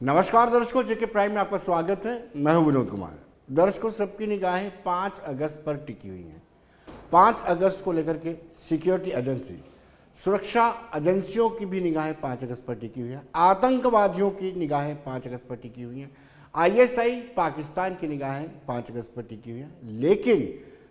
नमस्कार दर्शकों, जेके प्राइम में आपका स्वागत है। मैं हूं विनोद कुमार। दर्शकों, सबकी निगाहें 5 अगस्त पर टिकी हुई हैं। 5 अगस्त को लेकर के सिक्योरिटी एजेंसी, सुरक्षा एजेंसियों की भी निगाहें 5 अगस्त पर टिकी हुई हैं। आतंकवादियों की निगाहें 5 अगस्त पर टिकी हुई हैं। आईएसआई पाकिस्तान की निगाहें 5 अगस्त पर टिकी हुई हैं। लेकिन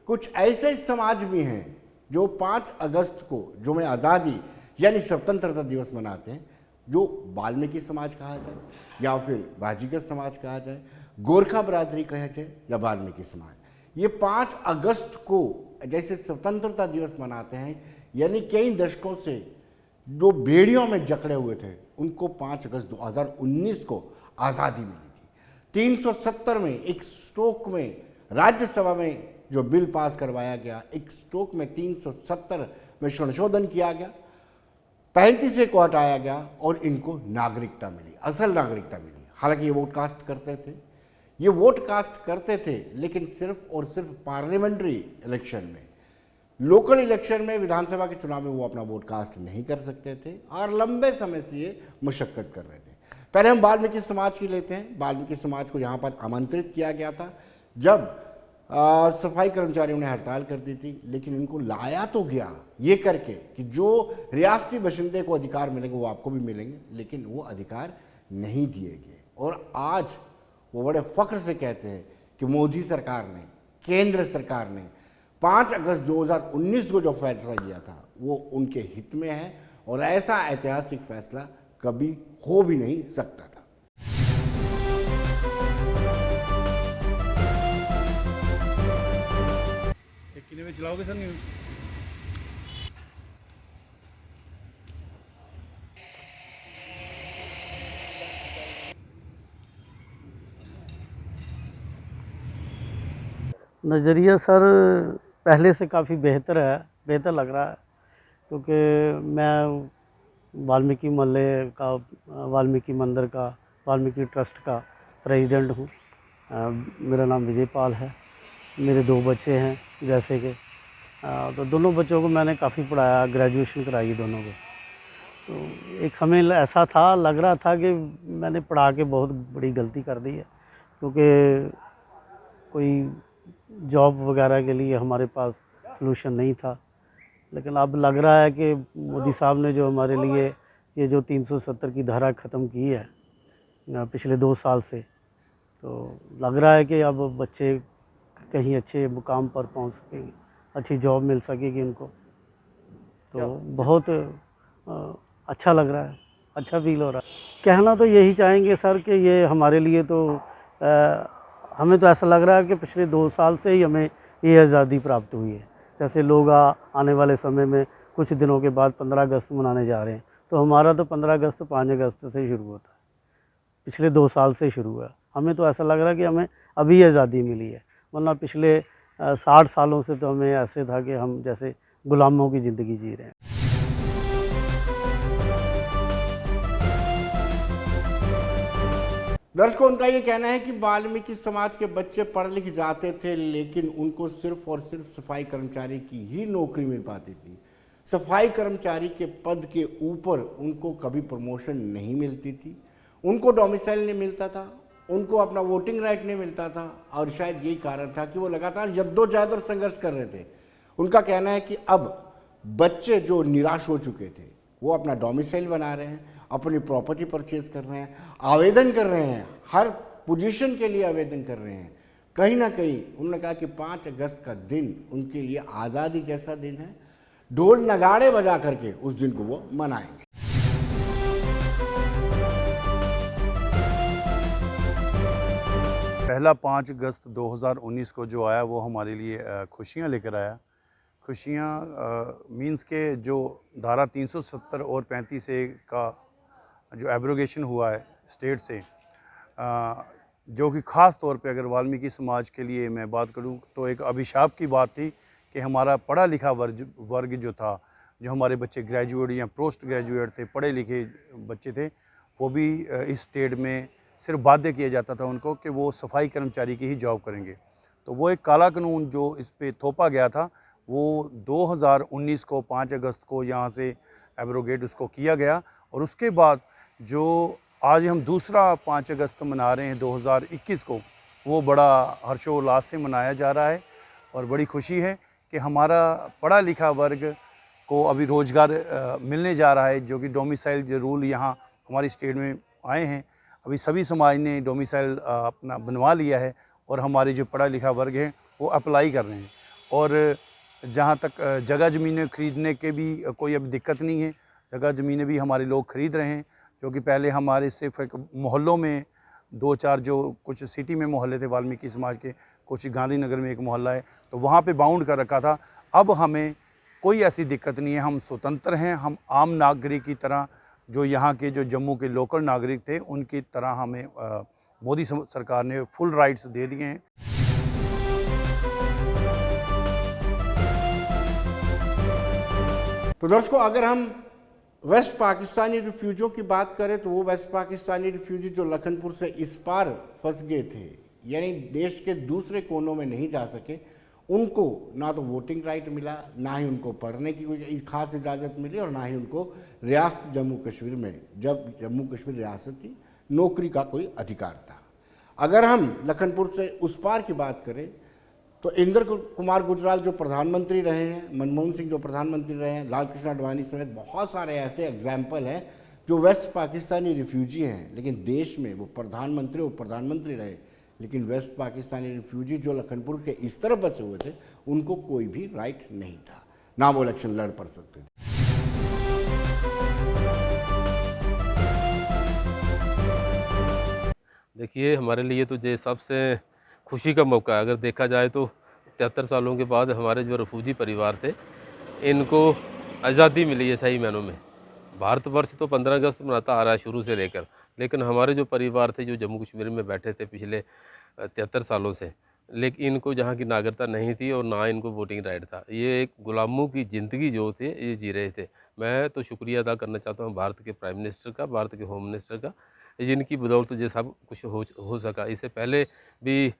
कुछ ऐसे समाज भी हैं जो 5 अगस्त को, जो में आज़ादी यानी स्वतंत्रता दिवस मनाते हैं, जो वाल्मीकि समाज कहा जाए या फिर बाजीगर समाज कहा जाए, गोरखा बरादरी कहा जाए या वाल्मीकि समाज, ये 5 अगस्त को जैसे स्वतंत्रता दिवस मनाते हैं, यानी कई दशकों से जो बेड़ियों में जकड़े हुए थे उनको 5 अगस्त 2019 को आज़ादी मिली थी। 370 में एक स्ट्रोक में राज्यसभा में जो बिल पास करवाया गया, एक स्ट्रोक में 370 में संशोधन किया गया, 35 को हटाया गया और इनको नागरिकता मिली, असल नागरिकता मिली। हालांकि ये वोट कास्ट करते थे, लेकिन सिर्फ और सिर्फ पार्लियामेंट्री इलेक्शन में, लोकल इलेक्शन में, विधानसभा के चुनाव में वो अपना वोट कास्ट नहीं कर सकते थे और लंबे समय से ये मशक्कत कर रहे थे। पहले हम वाल्मीकि समाज की लेते हैं। वाल्मीकि समाज को यहाँ पर आमंत्रित किया गया था जब सफाई कर्मचारियों ने हड़ताल कर दी थी, लेकिन इनको लाया तो गया ये करके कि जो रियासती बशिंदे को अधिकार मिलेंगे वो आपको भी मिलेंगे, लेकिन वो अधिकार नहीं दिए गए। और आज वो बड़े फख्र से कहते हैं कि मोदी सरकार ने, केंद्र सरकार ने 5 अगस्त 2019 को जो फैसला लिया था वो उनके हित में है और ऐसा ऐतिहासिक फैसला कभी हो भी नहीं सकता था। कितने में चलाओगे सर न्यूज़? नज़रिया सर पहले से काफ़ी बेहतर लग रहा है, क्योंकि मैं वाल्मीकि मोहल्ले का, वाल्मीकि मंदिर का, वाल्मीकि ट्रस्ट का प्रेसिडेंट हूँ। मेरा नाम विजय पाल है। मेरे 2 बच्चे हैं, जैसे कि तो दोनों बच्चों को मैंने काफ़ी पढ़ाया, ग्रेजुएशन कराई दोनों को। तो एक समय ऐसा था, लग रहा था कि मैंने पढ़ा के बहुत बड़ी गलती कर दी है, क्योंकि कोई जॉब वगैरह के लिए हमारे पास सलूशन नहीं था। लेकिन अब लग रहा है कि मोदी साहब ने जो हमारे लिए ये जो 370 की धारा ख़त्म की है पिछले 2 साल से, तो लग रहा है कि अब बच्चे कहीं अच्छे मुकाम पर पहुंच सकेंगे, अच्छी जॉब मिल सकेगी उनको। तो बहुत अच्छा लग रहा है, अच्छा फील हो रहा है। कहना तो यही चाहेंगे सर कि ये हमारे लिए तो हमें तो ऐसा लग रहा है कि पिछले 2 साल से ही हमें ये आज़ादी प्राप्त हुई है। जैसे लोग आने वाले समय में कुछ दिनों के बाद 15 अगस्त मनाने जा रहे हैं, तो हमारा तो 15 अगस्त 5 अगस्त से शुरू होता है, पिछले 2 साल से शुरू हुआ। हमें तो ऐसा लग रहा है कि हमें अभी आज़ादी मिली है, वरना पिछले 60 सालों से तो हमें ऐसे था कि हम जैसे गुलामों की ज़िंदगी जी रहे हैं। दर्शकों, उनका ये कहना है कि वाल्मीकि समाज के बच्चे पढ़ लिख जाते थे, लेकिन उनको सिर्फ और सिर्फ सफाई कर्मचारी की ही नौकरी मिल पाती थी। सफाई कर्मचारी के पद के ऊपर उनको कभी प्रमोशन नहीं मिलती थी, उनको डोमिसाइल नहीं मिलता था, उनको अपना वोटिंग राइट नहीं मिलता था और शायद यही कारण था कि वो लगातार जद्दोजहद और संघर्ष कर रहे थे। उनका कहना है कि अब बच्चे जो निराश हो चुके थे वो अपना डोमिसाइल बना रहे हैं, अपनी प्रॉपर्टी परचेज कर रहे हैं, आवेदन कर रहे हैं, हर पोजीशन के लिए आवेदन कर रहे हैं। कहीं ना कहीं उन्होंने कहा कि 5 अगस्त का दिन उनके लिए आज़ादी जैसा दिन है। ढोल नगाड़े बजा करके उस दिन को वो मनाएंगे। पहला 5 अगस्त 2019 को जो आया वो हमारे लिए खुशियाँ लेकर आया। खुशियाँ मींस के जो धारा 370 और 35 ए का जो एब्रोगेशन हुआ है स्टेट से, जो कि ख़ास तौर पे अगर वाल्मीकि समाज के लिए मैं बात करूं तो एक अभिशाप की बात थी कि हमारा पढ़ा लिखा वर्ग जो था, जो हमारे बच्चे ग्रेजुएट या पोस्ट ग्रेजुएट थे, पढ़े लिखे बच्चे थे, वो भी इस स्टेट में सिर्फ बाध्य किया जाता था उनको कि वो सफाई कर्मचारी की ही जॉब करेंगे। तो वो एक काला कानून जो इस पे थोपा गया था वो 2019 को 5 अगस्त को यहाँ से एब्रोगेट उसको किया गया। और उसके बाद जो आज हम दूसरा 5 अगस्त मना रहे हैं 2021 को, वो बड़ा हर्षोल्लास से मनाया जा रहा है और बड़ी खुशी है कि हमारा पढ़ा लिखा वर्ग को अभी रोज़गार मिलने जा रहा है, जो कि डोमिसाइल रूल यहाँ हमारी स्टेट में आए हैं। अभी सभी समाज ने डोमिसाइल अपना बनवा लिया है और हमारे जो पढ़ा लिखा वर्ग है वो अप्लाई कर रहे हैं। और जहाँ तक जगह ज़मीनें ख़रीदने के भी कोई अभी दिक्कत नहीं है, जगह ज़मीनें भी हमारे लोग ख़रीद रहे हैं, जो कि पहले हमारे सिर्फ एक मोहल्लों में 2-4 जो कुछ सिटी में मोहल्ले थे वाल्मीकि समाज के, कुछ गांधीनगर में एक मोहल्ला है, तो वहाँ पे बाउंड कर रखा था। अब हमें कोई ऐसी दिक्कत नहीं है, हम स्वतंत्र हैं, हम आम नागरिक की तरह, जो यहाँ के जो जम्मू के लोकल नागरिक थे उनकी तरह हमें मोदी सरकार ने फुल राइट्स दे दिए हैं। तो दर्शकों, अगर हम वेस्ट पाकिस्तानी रिफ्यूजियों की बात करें तो वो वेस्ट पाकिस्तानी रिफ्यूजी जो लखनपुर से इस पार फंस गए थे, यानी देश के दूसरे कोनों में नहीं जा सके, उनको ना तो वोटिंग राइट मिला, ना ही उनको पढ़ने की कोई खास इजाज़त मिली और ना ही उनको रियासत जम्मू कश्मीर में, जब जम्मू कश्मीर रियासत थी, नौकरी का कोई अधिकार था। अगर हम लखनपुर से उस पार की बात करें तो इंद्र कुमार गुजराल जो प्रधानमंत्री रहे हैं, मनमोहन सिंह जो प्रधानमंत्री रहे हैं, लाल कृष्ण आडवाणी समेत बहुत सारे ऐसे एग्जाम्पल हैं जो वेस्ट पाकिस्तानी रिफ्यूजी हैं, लेकिन देश में वो प्रधानमंत्री रहे, लेकिन वेस्ट पाकिस्तानी रिफ्यूजी जो लखनपुर के इस तरफ बसे हुए थे उनको कोई भी राइट नहीं था, ना वो इलेक्शन लड़ पड़ सकते थे। देखिए, हमारे लिए तो ये सबसे खुशी का मौका है। अगर देखा जाए तो 73 सालों के बाद हमारे जो रिफ्यूजी परिवार थे, इनको आज़ादी मिली है सही मायनों में। भारतवर्ष तो 15 अगस्त मनाता आ रहा है शुरू से लेकर, लेकिन हमारे जो परिवार थे जो जम्मू कश्मीर में बैठे थे पिछले 73 सालों से, लेकिन इनको जहाँ की नागरिकता नहीं थी और ना इनको वोटिंग राइट था। ये एक गुलामों की ज़िंदगी जो थे ये जी रहे थे। मैं तो शुक्रिया अदा करना चाहता हूँ भारत के प्राइम मिनिस्टर का, भारत के होम मिनिस्टर का, जिनकी बदौलत ये सब कुछ हो सका। इससे पहले भी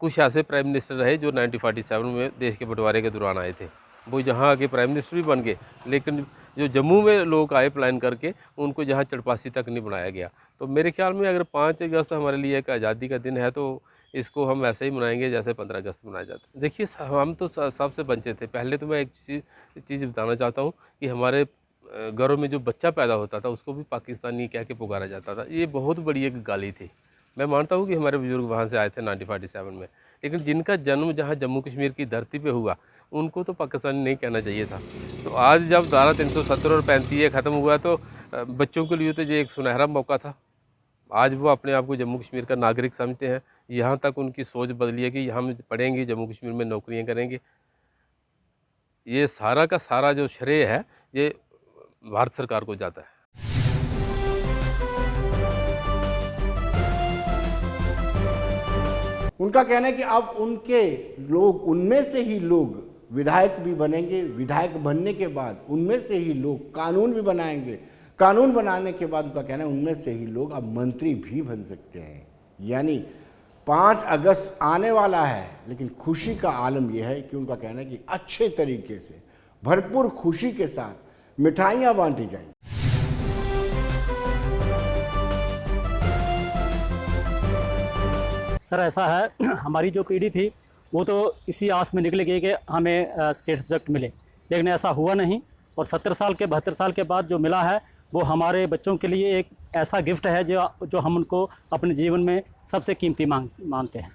कुछ ऐसे प्राइम मिनिस्टर रहे जो 1947 में देश के बंटवारे के दौरान आए थे, वो यहाँ आके प्राइम मिनिस्टर भी बन गए, लेकिन जो जम्मू में लोग आए प्लान करके, उनको जहाँ चटपासी तक नहीं बनाया गया। तो मेरे ख्याल में अगर 5 अगस्त हमारे लिए एक आज़ादी का दिन है तो इसको हम ऐसे ही मनाएंगे जैसे 15 अगस्त मनाया जाता है। देखिए, हम तो सबसे वंचित थे। पहले तो मैं एक चीज़ बताना चाहता हूँ कि हमारे घरों में जो बच्चा पैदा होता था उसको भी पाकिस्तानी कह के पुकारा जाता था। ये बहुत बड़ी एक गाली थी। मैं मानता हूँ कि हमारे बुजुर्ग वहाँ से आए थे 1947 में, लेकिन जिनका जन्म जहाँ जम्मू कश्मीर की धरती पे हुआ उनको तो पाकिस्तानी नहीं कहना चाहिए था। तो आज जब धारा 370 और 35 ख़त्म हुआ तो बच्चों के लिए तो ये एक सुनहरा मौका था। आज वो अपने आप को जम्मू कश्मीर का नागरिक समझते हैं। यहाँ तक उनकी सोच बदली है कि हम पढ़ेंगे, जम्मू कश्मीर में नौकरियाँ करेंगे। ये सारा का सारा जो श्रेय है ये भारत सरकार को जाता है। उनका कहना है कि अब उनके लोग, उनमें से ही लोग विधायक भी बनेंगे, विधायक बनने के बाद उनमें से ही लोग कानून भी बनाएंगे, कानून बनाने के बाद उनका कहना है उनमें से ही लोग अब मंत्री भी बन सकते हैं। यानी 5 अगस्त आने वाला है, लेकिन खुशी का आलम यह है कि उनका कहना है कि अच्छे तरीके से भरपूर खुशी के साथ मिठाइयाँ बांटी जाएंगी। सर ऐसा है, हमारी जो पीढ़ी थी वो तो इसी आस में निकल गई कि हमें स्टेट सब्जेक्ट मिले, लेकिन ऐसा हुआ नहीं। और 70 साल के 72 साल के बाद जो मिला है वो हमारे बच्चों के लिए एक ऐसा गिफ्ट है जो हम उनको अपने जीवन में सबसे कीमती मानते हैं।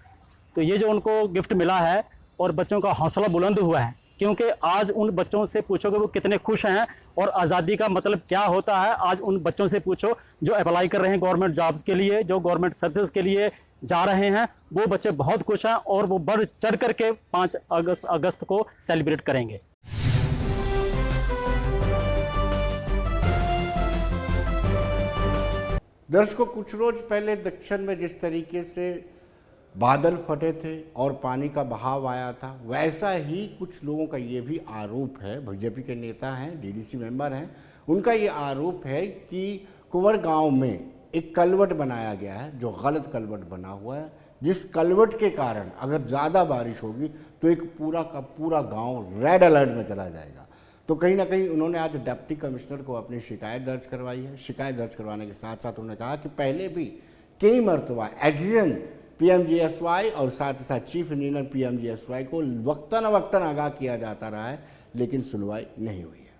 तो ये जो उनको गिफ्ट मिला है और बच्चों का हौसला बुलंद हुआ है, क्योंकि आज उन बच्चों से पूछोगे वो कितने खुश हैं और आज़ादी का मतलब क्या होता है। आज उन बच्चों से पूछो जो अप्लाई कर रहे हैं गवर्नमेंट जॉब्स के लिए, जो गवर्नमेंट सर्विसेज के लिए जा रहे हैं, वो बच्चे बहुत खुश हैं और वो बढ़ चढ़ करके 5 अगस्त को सेलिब्रेट करेंगे। दर्शकों, कुछ रोज पहले दक्षिण में जिस तरीके से बादल फटे थे और पानी का बहाव आया था, वैसा ही कुछ लोगों का ये भी आरोप है, बीजेपी के नेता हैं, डीडीसी मेंबर हैं, उनका ये आरोप है कि कुंवर गांव में एक कलवट बनाया गया है जो गलत कलवट बना हुआ है, जिस कलवट के कारण अगर ज़्यादा बारिश होगी तो एक पूरा का पूरा गांव रेड अलर्ट में चला जाएगा। तो कहीं ना कहीं उन्होंने आज डिप्टी कमिश्नर को अपनी शिकायत दर्ज करवाई है। शिकायत दर्ज करवाने के साथ साथ उन्होंने कहा कि पहले भी कई मरतबा एक्जियन PMGSY और साथ ही साथ चीफ इंजीनियर PMGSY को वक्तन अवक्तन आगाह किया जाता रहा है, लेकिन सुनवाई नहीं हुई है।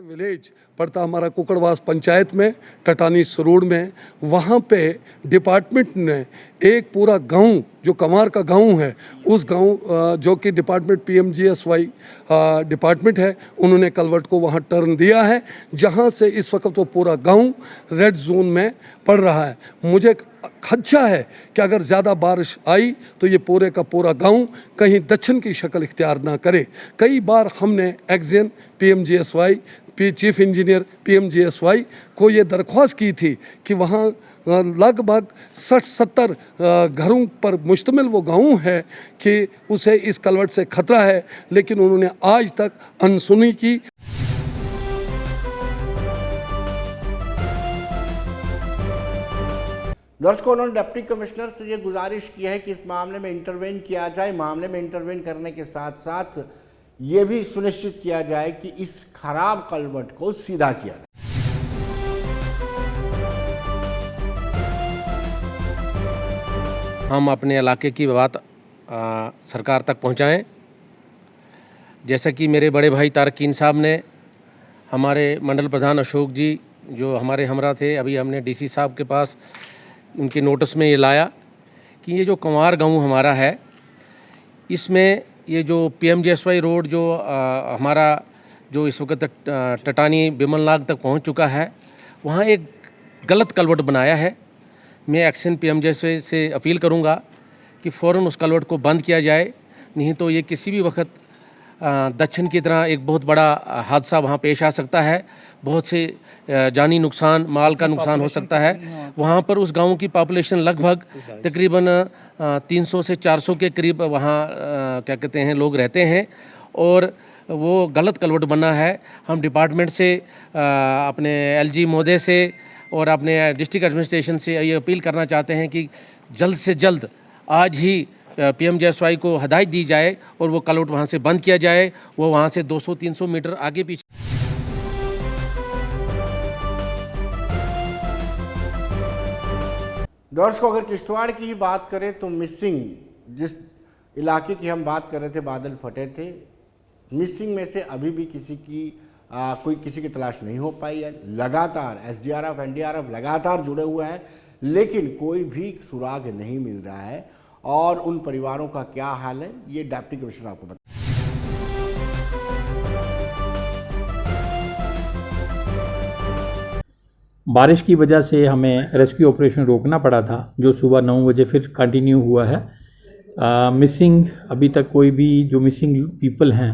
विलेज पड़ता हमारा कुकड़वास पंचायत में, टटानी सरोड़ में। वहाँ पे डिपार्टमेंट ने एक पूरा गांव जो कमार का गांव है, उस गांव जो कि डिपार्टमेंट PMGSY डिपार्टमेंट है, उन्होंने कलवर्ट को वहाँ टर्न दिया है, जहाँ से इस वक्त वो पूरा गांव रेड जोन में पड़ रहा है। मुझे खदशा है कि अगर ज़्यादा बारिश आई तो ये पूरे का पूरा गांव कहीं दक्षिण की शक्ल इख्तियार ना करे। कई बार हमने एक्जियन PMGSY चीफ इंजीनियर PMGSY को ये दरख्वास्त की थी कि वहाँ लगभग 60-70 घरों पर मुश्तमिल वो गांव है कि उसे इस कलवट से खतरा है, लेकिन उन्होंने आज तक अनसुनी की। दर्शकों, उन्होंने डिप्टी कमिश्नर से ये गुजारिश की है कि इस मामले में इंटरवेन किया जाए। मामले में इंटरवेन करने के साथ साथ ये भी सुनिश्चित किया जाए कि इस खराब कलवट को सीधा किया जाए। हम अपने इलाके की बात सरकार तक पहुंचाएं। जैसा कि मेरे बड़े भाई तारकीन साहब ने, हमारे मंडल प्रधान अशोक जी जो हमारे हमरा थे, अभी हमने DC साहब के पास उनके नोटिस में ये लाया कि ये जो कंवार गांव हमारा है, इसमें ये जो PMGSY रोड जो हमारा जो इस वक्त टटानी बिमलनाग तक पहुंच चुका है, वहाँ एक गलत कलवट बनाया है। मैं एक्शन PMGSY से अपील करूंगा कि फ़ौरन उस कलवट को बंद किया जाए, नहीं तो ये किसी भी वक्त दक्षिण की तरह एक बहुत बड़ा हादसा वहाँ पेश आ सकता है। बहुत से जानी नुकसान, माल का नुकसान हो सकता है। वहाँ पर उस गांव की पॉपुलेशन लगभग तकरीबन 300 से 400 के करीब वहाँ क्या कहते हैं लोग रहते हैं, और वो गलत कलवट बना है। हम डिपार्टमेंट से, अपने LG महोदय से और अपने डिस्ट्रिक्ट एडमिनिस्ट्रेशन से ये अपील करना चाहते हैं कि जल्द से जल्द आज ही PMGSY को हदायत दी जाए और वो कलवट वहाँ से बंद किया जाए। वो वहाँ से 200-300 मीटर आगे पीछे। दर्शकों, अगर किश्तवाड़ की ही बात करें तो मिसिंग, जिस इलाके की हम बात कर रहे थे, बादल फटे थे, मिसिंग में से अभी भी कोई किसी की तलाश नहीं हो पाई है। लगातार SDRF NDRF लगातार जुड़े हुए हैं, लेकिन कोई भी सुराग नहीं मिल रहा है। और उन परिवारों का क्या हाल है, ये डिप्टी कमिश्नर आपको बता। बारिश की वजह से हमें रेस्क्यू ऑपरेशन रोकना पड़ा था, जो सुबह 9 बजे फिर कंटिन्यू हुआ है। मिसिंग अभी तक कोई भी जो मिसिंग पीपल हैं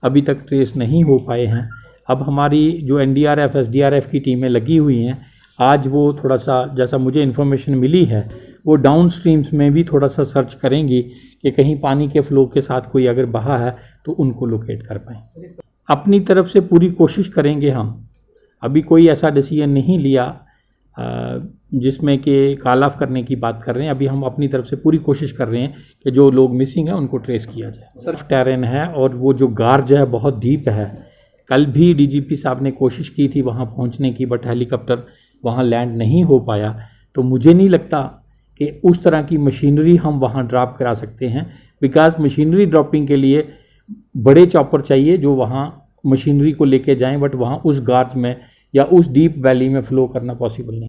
अभी तक ट्रेस नहीं हो पाए हैं। अब हमारी जो NDRF SDRF की टीमें लगी हुई हैं, आज वो थोड़ा सा, जैसा मुझे इन्फॉर्मेशन मिली है, वो डाउन स्ट्रीम्स में भी थोड़ा सा सर्च करेंगी कि कहीं पानी के फ्लो के साथ कोई अगर बहा है तो उनको लोकेट कर पाएँ। अपनी तरफ से पूरी कोशिश करेंगे हम। अभी कोई ऐसा डिसीजन नहीं लिया जिसमें कि कॉल ऑफ करने की बात कर रहे हैं। अभी हम अपनी तरफ से पूरी कोशिश कर रहे हैं कि जो लोग मिसिंग हैं उनको ट्रेस किया जाए। सर्फ टेरेन है और वो जो गार्ज है बहुत डीप है। कल भी DGP साहब ने कोशिश की थी वहाँ पहुँचने की, बट हेलीकॉप्टर वहाँ लैंड नहीं हो पाया। तो मुझे नहीं लगता कि उस तरह की मशीनरी हम वहाँ ड्रॉप करा सकते हैं, बिकॉज मशीनरी ड्रॉपिंग के लिए बड़े चॉपर चाहिए जो वहाँ मशीनरी को लेके जाएं, बट वहाँ उस गार्ज में या उस डीप वैली में फ्लो करना पॉसिबल नहीं।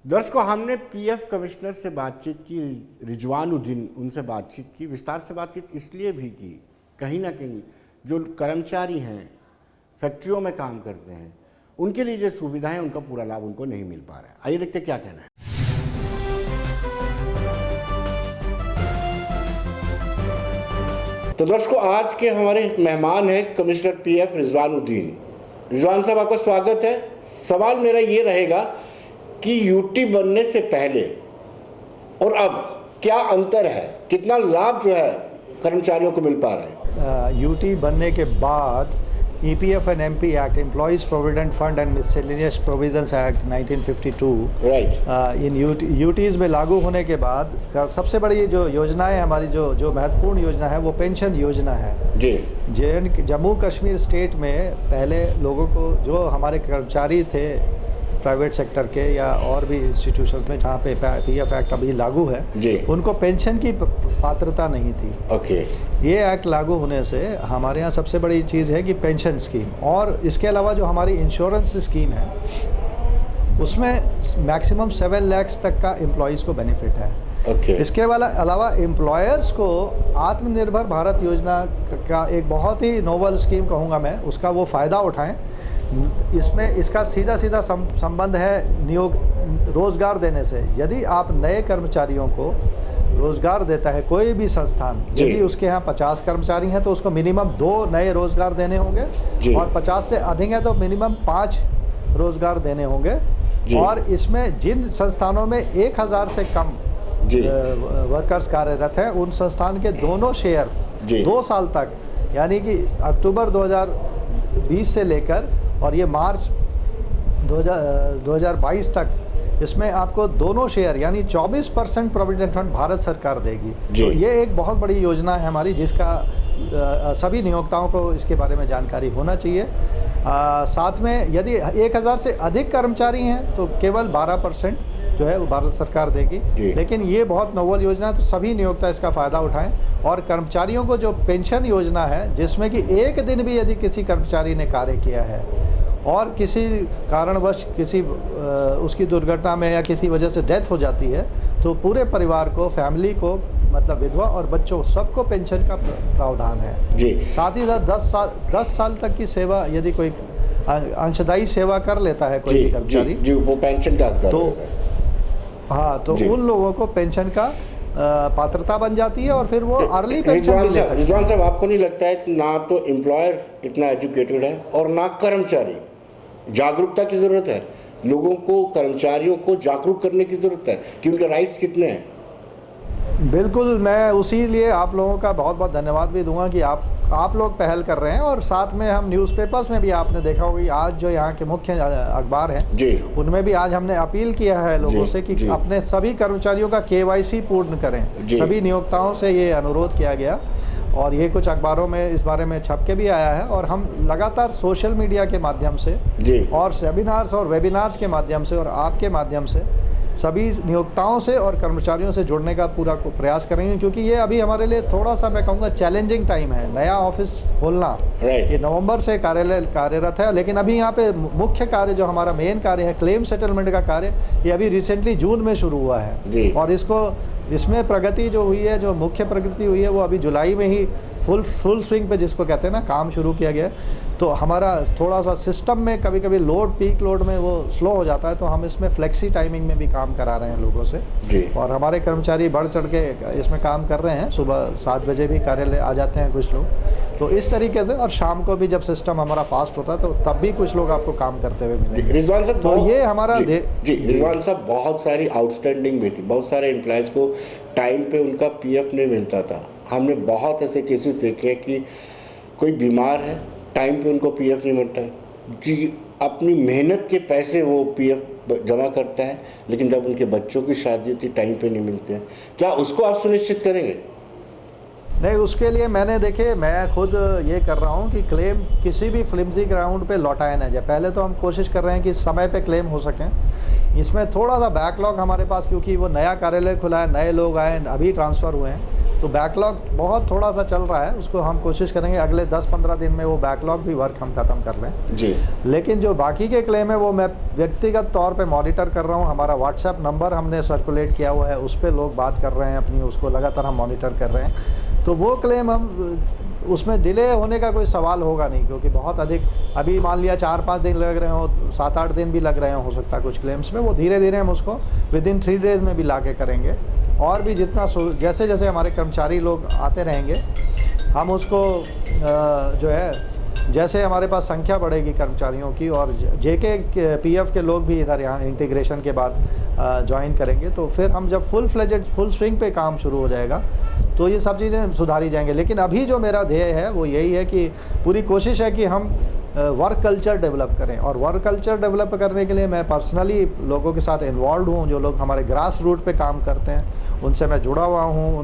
दर्शकों, हमने PF कमिश्नर से बातचीत की, रिजवानुद्दीन, उनसे बातचीत की, विस्तार से बातचीत इसलिए भी की, कहीं ना कहीं जो कर्मचारी हैं, फैक्ट्रियों में काम करते हैं, उनके लिए जो सुविधाएं, उनका पूरा लाभ उनको नहीं मिल पा रहा है। आइए देखते क्या कहना है। तो दर्शकों, आज के हमारे मेहमान हैं कमिश्नर PF रिजवानुद्दीन। रिजवान साहब, आपका स्वागत है। सवाल मेरा ये रहेगा कि UT बनने से पहले और अब क्या अंतर है, कितना लाभ जो है कर्मचारियों को मिल पा रहा है? UT बनने के बाद EPF and MP Act, Employees Provident Fund and Miscellaneous Provisions Act 1952 in UTs में लागू होने के बाद सबसे बड़ी जो योजना है हमारी, जो महत्वपूर्ण योजना है वो पेंशन योजना है जी। जम्मू कश्मीर स्टेट में पहले लोगों को, जो हमारे कर्मचारी थे प्राइवेट सेक्टर के या और भी इंस्टीट्यूशन में जहाँ पे PF एक्ट अभी लागू है जी, उनको पेंशन की पात्रता नहीं थी। ये एक्ट लागू होने से हमारे यहाँ सबसे बड़ी चीज़ है कि पेंशन स्कीम, और इसके अलावा जो हमारी इंश्योरेंस स्कीम है उसमें मैक्सिमम 7 लाख तक का एम्प्लॉयज़ को बेनिफिट है। इसके अलावा एम्प्लॉयर्स को आत्मनिर्भर भारत योजना का एक बहुत ही नोवल स्कीम कहूँगा मैं, उसका वो फ़ायदा उठाएं। इसमें इसका सीधा संबंध है रोज़गार देने से। यदि आप नए कर्मचारियों को रोज़गार देता है कोई भी संस्थान, यदि उसके यहाँ 50 कर्मचारी हैं तो उसको मिनिमम 2 नए रोज़गार देने होंगे, और 50 से अधिक है तो मिनिमम 5 रोज़गार देने होंगे। और इसमें जिन संस्थानों में 1000 से कम वर्कर्स कार्यरत हैं उन संस्थान के दोनों शेयर 2 साल तक, यानी कि अक्टूबर 2020 से लेकर और ये मार्च 2022 तक, इसमें आपको दोनों शेयर यानी 24% प्रोविडेंट फंड भारत सरकार देगी। तो ये एक बहुत बड़ी योजना है हमारी, जिसका सभी नियोक्ताओं को इसके बारे में जानकारी होना चाहिए। साथ में यदि 1000 से अधिक कर्मचारी हैं तो केवल 12% जो है वो भारत सरकार देगी। लेकिन ये बहुत नोवल योजना है, तो सभी नियोक्ता इसका फ़ायदा उठाएं। और कर्मचारियों को जो पेंशन योजना है, जिसमें कि एक दिन भी यदि किसी कर्मचारी ने कार्य किया है और किसी कारणवश उसकी दुर्घटना में या किसी वजह से डेथ हो जाती है, तो पूरे परिवार को, फैमिली को, मतलब विधवा और बच्चों सबको पेंशन का प्रावधान है जी। साथ ही साथ 10 साल तक की सेवा यदि कोई अंशदायी सेवा कर लेता है कोई भी कर्मचारी जी, वो पेंशन का हकदार तो हाँ, तो उन लोगों को पेंशन का पात्रता बन जाती है और फिर वो अर्ली पेंशन मिल सकती है। रिजवान साहब, आपको नहीं लगता है ना तो एम्प्लॉयर इतना एजुकेटेड है और ना कर्मचारी? जागरूकता की ज़रूरत है, लोगों को, कर्मचारियों को जागरूक करने की ज़रूरत है कि उनके राइट्स कितने हैं। बिल्कुल, मैं उसी लिए आप लोगों का बहुत बहुत धन्यवाद भी दूंगा कि आप लोग पहल कर रहे हैं। और साथ में हम न्यूज़पेपर्स में भी आपने देखा होगा, आज जो यहाँ के मुख्य अखबार हैं जी, उनमें भी आज हमने अपील किया है लोगों से कि अपने सभी कर्मचारियों का KYC पूर्ण करें। सभी नियोक्ताओं से ये अनुरोध किया गया और ये कुछ अखबारों में इस बारे में छप के भी आया है। और हम लगातार सोशल मीडिया के माध्यम से और सेमिनार्स और वेबिनार्स के माध्यम से और आपके माध्यम से सभी नियोक्ताओं से और कर्मचारियों से जुड़ने का पूरा प्रयास करेंगे, क्योंकि ये अभी हमारे लिए थोड़ा सा मैं कहूँगा चैलेंजिंग टाइम है। नया ऑफिस खोलना ये नवंबर से कार्यालय कार्यरत है, लेकिन अभी यहाँ पे मुख्य कार्य जो हमारा मेन कार्य है क्लेम सेटलमेंट का कार्य, ये अभी रिसेंटली जून में शुरू हुआ है और इसमें प्रगति जो हुई है, जो मुख्य प्रगति हुई है, वो अभी जुलाई में ही फुल स्विंग पे जिसको कहते हैं ना, काम शुरू किया गया। तो हमारा थोड़ा सा सिस्टम में कभी कभी पीक लोड में वो स्लो हो जाता है, तो हम इसमें फ्लेक्सी टाइमिंग में भी काम करा रहे हैं लोगों से जी। और हमारे कर्मचारी बढ़ चढ़ के इसमें काम कर रहे हैं। सुबह 7 बजे भी कार्यालय आ जाते हैं कुछ लोग, तो इस तरीके से। और शाम को भी जब सिस्टम हमारा फास्ट होता है तो तब भी कुछ लोग आपको काम करते हुए मिलेंगे। रिजवान साहब, तो ये हमारा जी रिजवान साहब, बहुत सारी आउटस्टैंडिंग भी थी, बहुत सारे एम्प्लॉयज़ को टाइम पे उनका PF नहीं मिलता था। हमने बहुत ऐसे केसेस देखे हैं कि कोई बीमार है, टाइम पे उनको PF नहीं मिलता है कि अपनी मेहनत के पैसे वो PF जमा करता है, लेकिन जब उनके बच्चों की शादी होती टाइम पे नहीं मिलते हैं। क्या उसको आप सुनिश्चित करेंगे? नहीं, उसके लिए मैं खुद ये कर रहा हूँ कि क्लेम किसी भी फ्लिम्जी ग्राउंड पे लौटाया ना जाए। पहले तो हम कोशिश कर रहे हैं कि समय पे क्लेम हो सकें। इसमें थोड़ा सा बैकलॉग हमारे पास, क्योंकि वो नया कार्यालय खुला है, नए लोग आए, अभी ट्रांसफ़र हुए हैं, तो बैकलॉग बहुत थोड़ा सा चल रहा है। उसको हम कोशिश करेंगे अगले 10-15 दिन में वो बैकलॉग भी वर्क हम ख़त्म कर लें जी। लेकिन जो बाकी के क्लेम है वो मैं व्यक्तिगत तौर पे मॉनिटर कर रहा हूँ। हमारा व्हाट्सएप नंबर हमने सर्कुलेट किया हुआ है, उस पर लोग बात कर रहे हैं अपनी, उसको लगातार हम मॉनिटर कर रहे हैं। तो वो क्लेम हम उसमें डिले होने का कोई सवाल होगा नहीं, क्योंकि बहुत अधिक अभी मान लिया 4-5 दिन लग रहे हो, 7-8 दिन भी लग रहे हो सकता है कुछ क्लेम्स में, वो धीरे धीरे हम उसको विदिन 3 डेज में भी ला के करेंगे। और भी जितना जैसे जैसे हमारे कर्मचारी लोग आते रहेंगे हम उसको जो है, जैसे हमारे पास संख्या बढ़ेगी कर्मचारियों की और JK PF के लोग भी इधर यहाँ इंटीग्रेशन के बाद ज्वाइन करेंगे, तो फिर हम जब फुल स्विंग पे काम शुरू हो जाएगा तो ये सब चीज़ें सुधारी जाएंगे। लेकिन अभी जो मेरा ध्येय है वो यही है कि पूरी कोशिश है कि हम वर्क कल्चर डेवलप करें। और वर्क कल्चर डेवलप करने के लिए मैं पर्सनली लोगों के साथ इन्वॉल्व हूँ, जो लोग हमारे ग्रास रूट पे काम करते हैं उनसे मैं जुड़ा हुआ हूँ।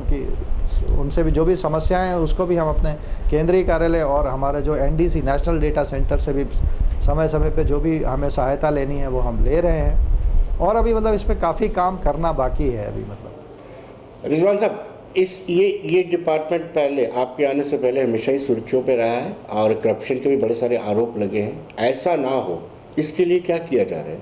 उनसे भी जो भी समस्याएं हैं उसको भी हम अपने केंद्रीय कार्यालय और हमारे जो NDC नेशनल डेटा सेंटर से भी समय समय पे जो भी हमें सहायता लेनी है वो हम ले रहे हैं। और अभी मतलब इस पर काफ़ी काम करना बाकी है अभी। मतलब रिजवान साहब, ये डिपार्टमेंट पहले आपके आने से पहले हमेशा ही सुर्खियों पे रहा है और करप्शन के भी बड़े सारे आरोप लगे हैं। ऐसा ना हो इसके लिए क्या किया जा रहा है?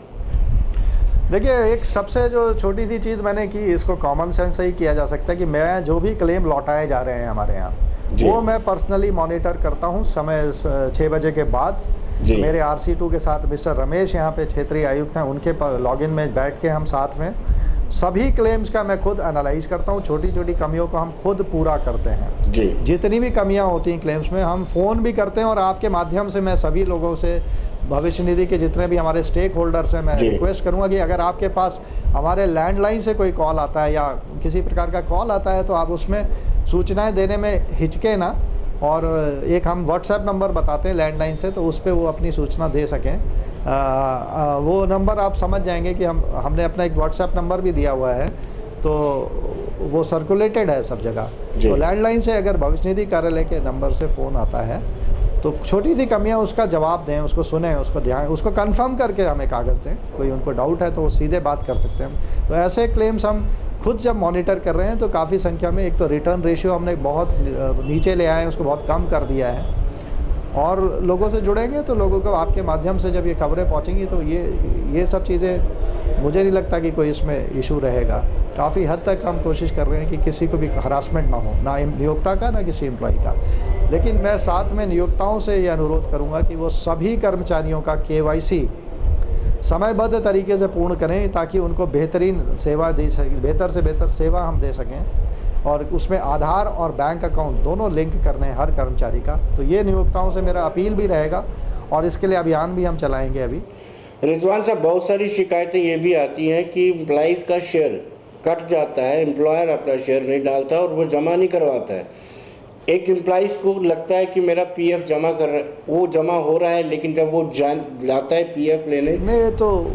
देखिए, एक सबसे जो छोटी सी चीज़ मैंने की, इसको कॉमन सेंस से ही किया जा सकता है कि मैं जो भी क्लेम लौटाए जा रहे हैं हमारे यहाँ, वो मैं पर्सनली मॉनिटर करता हूँ समय 6 बजे के बाद। मेरे RC2 के साथ मिस्टर रमेश यहाँ पे क्षेत्रीय आयुक्त हैं, उनके लॉगिन में बैठ के हम साथ में सभी क्लेम्स का मैं खुद एनालाइज करता हूँ। छोटी छोटी कमियों को हम खुद पूरा करते हैं जी। जितनी भी कमियाँ होती हैं क्लेम्स में हम फ़ोन भी करते हैं, और आपके माध्यम से मैं सभी लोगों से, भविष्य निधि के जितने भी हमारे स्टेक होल्डर्स हैं, मैं रिक्वेस्ट करूंगा कि अगर आपके पास हमारे लैंडलाइन से कोई कॉल आता है या किसी प्रकार का कॉल आता है तो आप उसमें सूचनाएं देने में हिचके ना, और एक हम व्हाट्सएप नंबर बताते हैं लैंडलाइन से, तो उस पर वो अपनी सूचना दे सकें। वो नंबर आप समझ जाएंगे कि हमने अपना एक व्हाट्सएप नंबर भी दिया हुआ है, तो वो सर्कुलेटेड है सब जगह। तो लैंडलाइन से अगर भविष्य निधि कार्यालय के नंबर से फ़ोन आता है तो छोटी सी कमियां उसका जवाब दें, उसको सुने, उसको ध्यान, उसको कंफर्म करके हमें कागज़ दें। कोई उनको डाउट है तो वो सीधे बात कर सकते हैं। तो ऐसे क्लेम्स हम खुद जब मॉनिटर कर रहे हैं तो काफ़ी संख्या में, एक तो रिटर्न रेशियो हमने बहुत नीचे ले आए हैं, उसको बहुत कम कर दिया है। और लोगों से जुड़ेंगे तो लोगों को आपके माध्यम से जब ये खबरें पहुँचेंगी तो ये सब चीज़ें, मुझे नहीं लगता कि कोई इसमें इशू रहेगा। काफ़ी हद तक हम कोशिश कर रहे हैं कि किसी को भी हरासमेंट ना हो, ना नियोक्ता का ना किसी एम्प्लॉय का। लेकिन मैं साथ में नियोक्ताओं से ये अनुरोध करूंगा कि वो सभी कर्मचारियों का KYC समयबद्ध तरीके से पूर्ण करें, ताकि उनको बेहतरीन सेवा दे सकें, बेहतर से बेहतर सेवा हम दे सकें। और उसमें आधार और बैंक अकाउंट दोनों लिंक करने हैं हर कर्मचारी का। तो ये नियोक्ताओं से मेरा अपील भी रहेगा, और इसके लिए अभियान भी हम चलाएँगे अभी। रिजवान साहब, बहुत सारी शिकायतें ये भी आती हैं कि एम्प्लॉइज़ का शेयर कट जाता है, एम्प्लॉयर अपना शेयर नहीं डालता और वो जमा नहीं करवाता है। एक एम्प्लॉइज़ को लगता है कि मेरा PF जमा कर रहा है, वो जमा हो रहा है, लेकिन जब वो जाता है PF लेने में, तो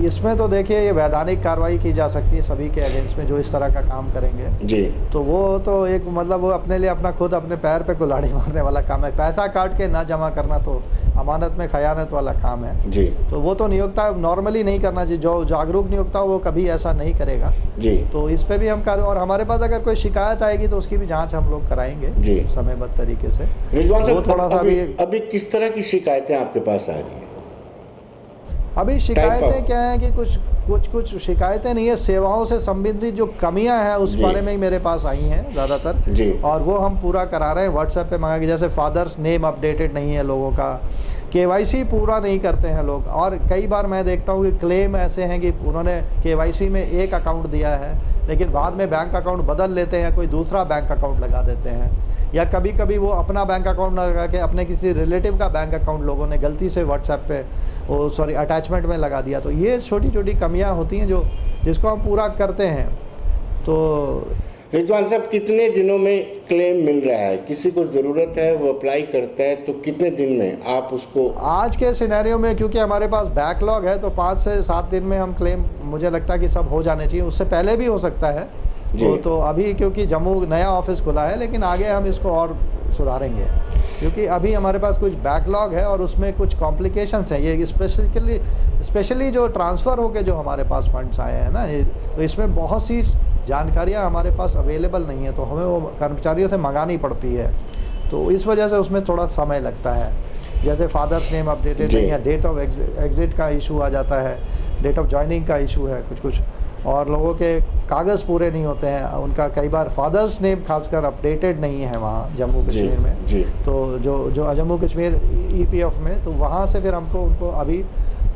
इसमें तो देखिए ये वैधानिक कार्रवाई की जा सकती है सभी के अगेंस्ट में जो इस तरह का काम करेंगे जी। तो वो तो एक मतलब वो अपने लिए अपना खुद अपने पैर पे कुल्हाड़ी मारने वाला काम है। पैसा काट के ना जमा करना तो अमानत में खयानत वाला काम है जी। तो वो तो नियोक्ता नॉर्मली नहीं करना चाहिए। जो जागरूक नियोक्ता वो कभी ऐसा नहीं करेगा जी। तो इस पे भी हम कर, और हमारे पास अगर कोई शिकायत आएगी तो उसकी भी जांच हम लोग कराएंगे जी समयबद्ध तरीके से। वो थोड़ा सा अभी किस तरह की शिकायतें आपके पास आ रही हैं? अभी शिकायतें क्या हैं कि कुछ शिकायतें नहीं है, सेवाओं से संबंधित जो कमियां हैं उस बारे में ही मेरे पास आई हैं ज़्यादातर जी। और वो हम पूरा करा रहे हैं व्हाट्सएप पे मंगा के। जैसे फादर्स नेम अपडेटेड नहीं है लोगों का, KYC पूरा नहीं करते हैं लोग, और कई बार मैं देखता हूँ कि क्लेम ऐसे हैं कि उन्होंने KYC में एक अकाउंट दिया है लेकिन बाद में बैंक अकाउंट बदल लेते हैं, कोई दूसरा बैंक अकाउंट लगा देते हैं, या कभी कभी वो अपना बैंक अकाउंट ना लगा के अपने किसी रिलेटिव का बैंक अकाउंट लोगों ने गलती से व्हाट्सएप पे अटैचमेंट में लगा दिया। तो ये छोटी छोटी कमियां होती हैं जिसको हम पूरा करते हैं। तो रिजवान साहब, कितने दिनों में क्लेम मिल रहा है? किसी को ज़रूरत है, वो अप्लाई करता है तो कितने दिन में आप उसको? आज के सिनेरियो में क्योंकि हमारे पास बैकलॉग है तो 5 से 7 दिन में हम क्लेम, मुझे लगता है कि सब हो जाने चाहिए। उससे पहले भी हो सकता है तो अभी क्योंकि जम्मू नया ऑफिस खुला है, लेकिन आगे हम इसको और सुधारेंगे क्योंकि अभी हमारे पास कुछ बैकलॉग है और उसमें कुछ कॉम्प्लिकेशंस हैं। ये स्पेशली जो ट्रांसफ़र होके जो हमारे पास फंड्स आए हैं ना, तो इसमें बहुत सी जानकारियाँ हमारे पास अवेलेबल नहीं है, तो हमें वो कर्मचारियों से मंगानी पड़ती है। तो इस वजह से उसमें थोड़ा समय लगता है। जैसे फादर्स नेम अपडेटेड नहीं है, डेट ऑफ एग्जिट का इशू आ जाता है, डेट ऑफ ज्वाइनिंग का इशू है कुछ, और लोगों के कागज़ पूरे नहीं होते हैं। उनका कई बार फादर्स नेम खासकर अपडेटेड नहीं है वहाँ जम्मू कश्मीर में जी। तो जो जम्मू कश्मीर EPF में, तो वहाँ से फिर हमको उनको अभी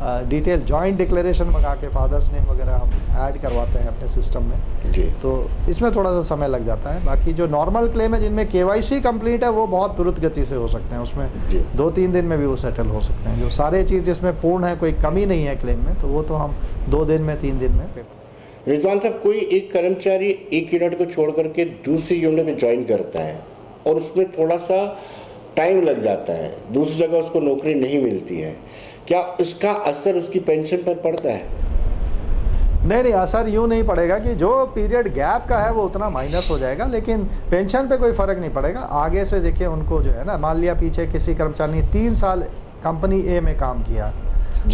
डिटेल जॉइंट डिक्लेरेशन मंगा के फादर्स नेम वगैरह हम ऐड करवाते हैं अपने सिस्टम में जी। तो इसमें थोड़ा सा समय लग जाता है। बाकी जो नॉर्मल क्लेम है जिनमें KYC कंप्लीट है वो बहुत तुरंत गति से हो सकते हैं, उसमें 2-3 दिन में भी वो सेटल हो सकते हैं। जो सारे चीज़ जिसमें पूर्ण है, कोई कमी नहीं है क्लेम में, तो वो तो हम 2 दिन में 3 दिन में। रिजवान साहब, कोई एक कर्मचारी एक यूनिट को छोड़ करके दूसरी यूनिट में ज्वाइन करता है और उसमें थोड़ा सा टाइम लग जाता है, दूसरी जगह उसको नौकरी नहीं मिलती है, क्या इसका असर उसकी पेंशन पर पड़ता है? नहीं, असर यूँ नहीं पड़ेगा कि जो पीरियड गैप का है वो उतना माइनस हो जाएगा, लेकिन पेंशन पे कोई फ़र्क नहीं पड़ेगा। आगे से देखिए उनको जो है ना, मान लिया पीछे किसी कर्मचारी ने 3 साल कंपनी ए में काम किया,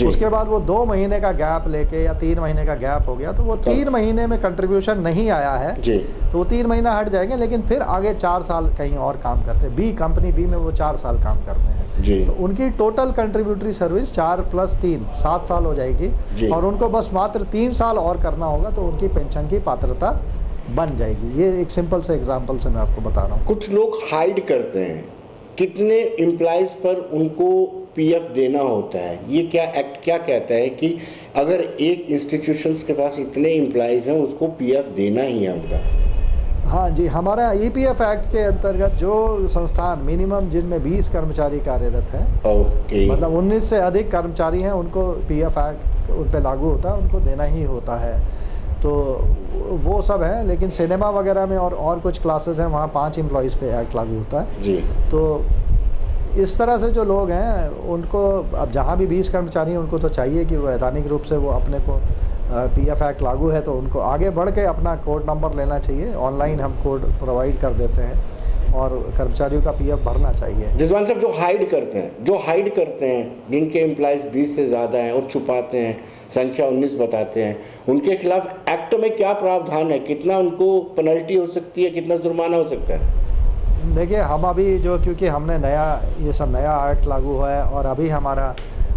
उसके बाद वो 2 महीने का गैप लेके या 3 महीने का गैप हो गया, तो वो 3 महीने में कंट्रीब्यूशन नहीं आया है तो वो 3 महीना हट जाएंगे, लेकिन फिर आगे 4 साल कहीं और काम करते हैं। कंपनी बी में वो 4 साल काम करते हैं, तो उनकी टोटल कंट्रीब्यूटरी सर्विस 4 + 3 7 साल हो जाएगी, और उनको बस मात्र 3 साल और करना होगा तो उनकी पेंशन की पात्रता बन जाएगी। ये एक सिंपल से एग्जाम्पल से मैं आपको बता रहा हूँ। कुछ लोग हाइड करते हैं, कितने एम्प्लॉइज पर उनको पीएफ देना होता है? ये क्या एक्ट क्या कहता है कि अगर एक इंस्टीट्यूशंस के पास इतने एम्प्लॉइज हैं उसको पीएफ देना ही है उनका? हाँ जी, हमारा ईपीएफ एक्ट के अंतर्गत जो संस्थान मिनिमम जिनमें 20 कर्मचारी कार्यरत हैं, मतलब 19 से अधिक कर्मचारी हैं, उनको पीएफ एक्ट उन पर लागू होता है, उनको देना ही होता है। तो वो सब है, लेकिन सिनेमा वगैरह में और कुछ क्लासेस हैं वहाँ 5 एम्प्लॉइज़ पे एक्ट लागू होता है जी। तो इस तरह से जो लोग हैं उनको अब जहाँ भी 20 कर्मचारी हैं उनको तो चाहिए कि वो वैधानिक रूप से वो अपने को पीएफ एक्ट लागू है तो उनको आगे बढ़ के अपना कोड नंबर लेना चाहिए। ऑनलाइन हम कोड प्रोवाइड कर देते हैं और कर्मचारियों का पीएफ भरना चाहिए। रिजवान साहब, जो हाइड करते हैं जिनके एम्प्लॉइज 20 से ज़्यादा हैं और छुपाते हैं, संख्या 19 बताते हैं, उनके खिलाफ एक्ट में क्या प्रावधान है? कितना उनको पेनल्टी हो सकती है, कितना जुर्माना हो सकता है? देखिए, हम अभी जो क्योंकि हमने ये सब नया एक्ट लागू हुआ है और अभी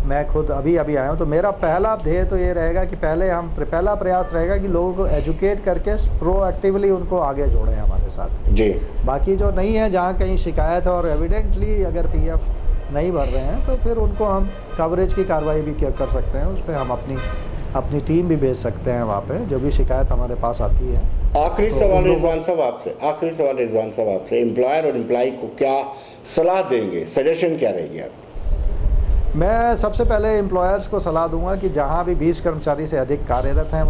मैं खुद अभी आया हूँ, तो मेरा पहला ध्येय तो ये रहेगा कि पहला प्रयास रहेगा कि लोगों को एजुकेट करके प्रोएक्टिवली उनको आगे जोड़ें हमारे साथ जी। बाकी जो नहीं है, जहाँ कहीं शिकायत है और एविडेंटली अगर पीएफ नहीं भर रहे हैं तो फिर उनको हम कवरेज की कार्रवाई भी कर सकते हैं। उस पर हम अपनी टीम भी भेज सकते हैं वहाँ पे, जो भी शिकायत हमारे पास आती है। आखिरी सवाल रिजवान साहब आपसे, एम्प्लॉयर और एम्प्लॉय को क्या सलाह देंगे, सजेशन क्या रहेगी आप? मैं सबसे पहले एम्प्लॉयर्स को सलाह दूंगा कि जहाँ भी 20 कर्मचारी से अधिक कार्यरत हैं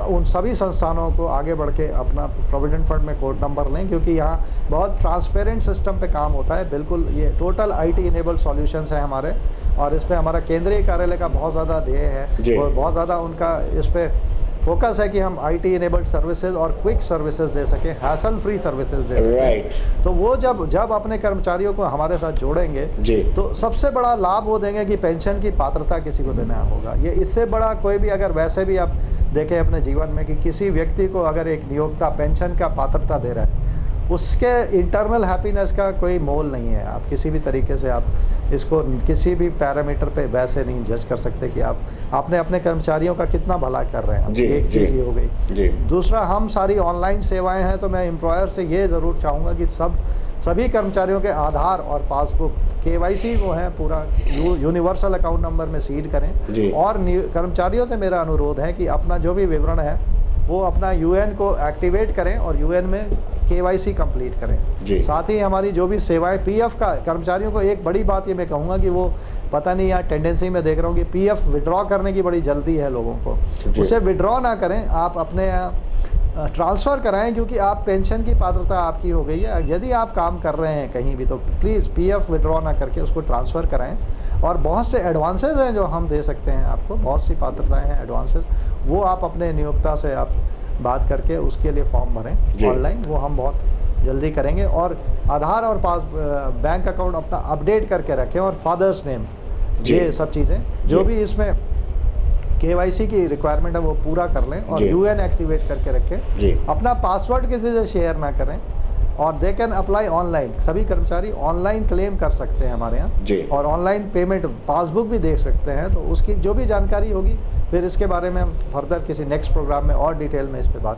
उन सभी संस्थानों को आगे बढ़ के अपना प्रोविडेंट फंड में कोड नंबर लें, क्योंकि यहाँ बहुत ट्रांसपेरेंट सिस्टम पे काम होता है। बिल्कुल ये टोटल IT इनेबल्ड सॉल्यूशंस हैं हमारे, और इस पे हमारा केंद्रीय कार्यालय का बहुत ज़्यादा ध्येय है और बहुत ज़्यादा उनका इस पे फोकस है कि हम IT इनेबल्ड सर्विसेज और क्विक सर्विसेज दे सकें, हैसल फ्री सर्विसेज दे सकें। तो वो जब अपने कर्मचारियों को हमारे साथ जोड़ेंगे तो सबसे बड़ा लाभ वो देंगे कि पेंशन की पात्रता किसी को देना होगा। ये इससे बड़ा कोई भी, अगर वैसे भी आप देखें अपने जीवन में कि किसी व्यक्ति को अगर एक नियोक्ता पेंशन का पात्रता दे रहा है, उसके इंटरनल हैप्पीनेस का कोई मोल नहीं है। आप किसी भी तरीके से आप इसको किसी भी पैरामीटर पे वैसे नहीं जज कर सकते कि आपने अपने कर्मचारियों का कितना भला कर रहे हैं। एक चीज़ ये हो गई। दूसरा, हम सारी ऑनलाइन सेवाएं हैं, तो मैं एम्प्लॉयर से ये ज़रूर चाहूँगा कि सभी कर्मचारियों के आधार और पासबुक KYC वो है पूरा यूनिवर्सल अकाउंट नंबर में सीड करें। और कर्मचारियों से मेरा अनुरोध है कि अपना जो भी विवरण है वो अपना UN को एक्टिवेट करें और UN में KYC कंप्लीट करें। साथ ही हमारी जो भी सेवाएं PF का, कर्मचारियों को एक बड़ी बात ये मैं कहूँगा कि वो पता नहीं यार टेंडेंसी में देख रहा हूँ कि PF विड्रॉ करने की बड़ी जल्दी है लोगों को। उसे विड्रॉ ना करें, आप अपने ट्रांसफ़र कराएं, क्योंकि आप पेंशन की पात्रता आपकी हो गई है। यदि आप काम कर रहे हैं कहीं भी तो प्लीज़ PF विड्रॉ ना करके उसको ट्रांसफ़र कराएं। और बहुत से एडवांसेज हैं जो हम दे सकते हैं आपको, बहुत सी पात्रताएं हैं एडवांसेज, वो आप अपने नियोक्ता से आप बात करके उसके लिए फॉर्म भरें ऑनलाइन, वो हम बहुत जल्दी करेंगे। और आधार और बैंक अकाउंट अपना अपडेट करके रखें, और फादर्स नेम, ये सब चीज़ें जो भी इसमें KYC की रिक्वायरमेंट है वो पूरा कर लें, और UN एक्टिवेट करके रखें। अपना पासवर्ड किसी से शेयर ना करें, और दे कैन अप्लाई ऑनलाइन। सभी कर्मचारी ऑनलाइन क्लेम कर सकते हैं हमारे यहाँ, और ऑनलाइन पेमेंट पासबुक भी देख सकते हैं। तो उसकी जो भी जानकारी होगी फिर इसके बारे में हम फर्दर किसी नेक्स्ट प्रोग्राम में और डिटेल में इस पर बात।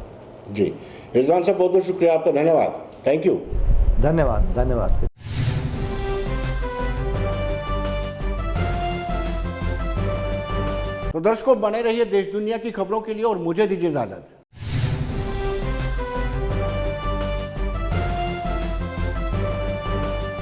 जी रिजवान साहब, बहुत बहुत शुक्रिया आपका, धन्यवाद। Thank you. धन्यवाद। तो दर्शकों, बने रहिए देश दुनिया की खबरों के लिए और मुझे दीजिए इजाजत।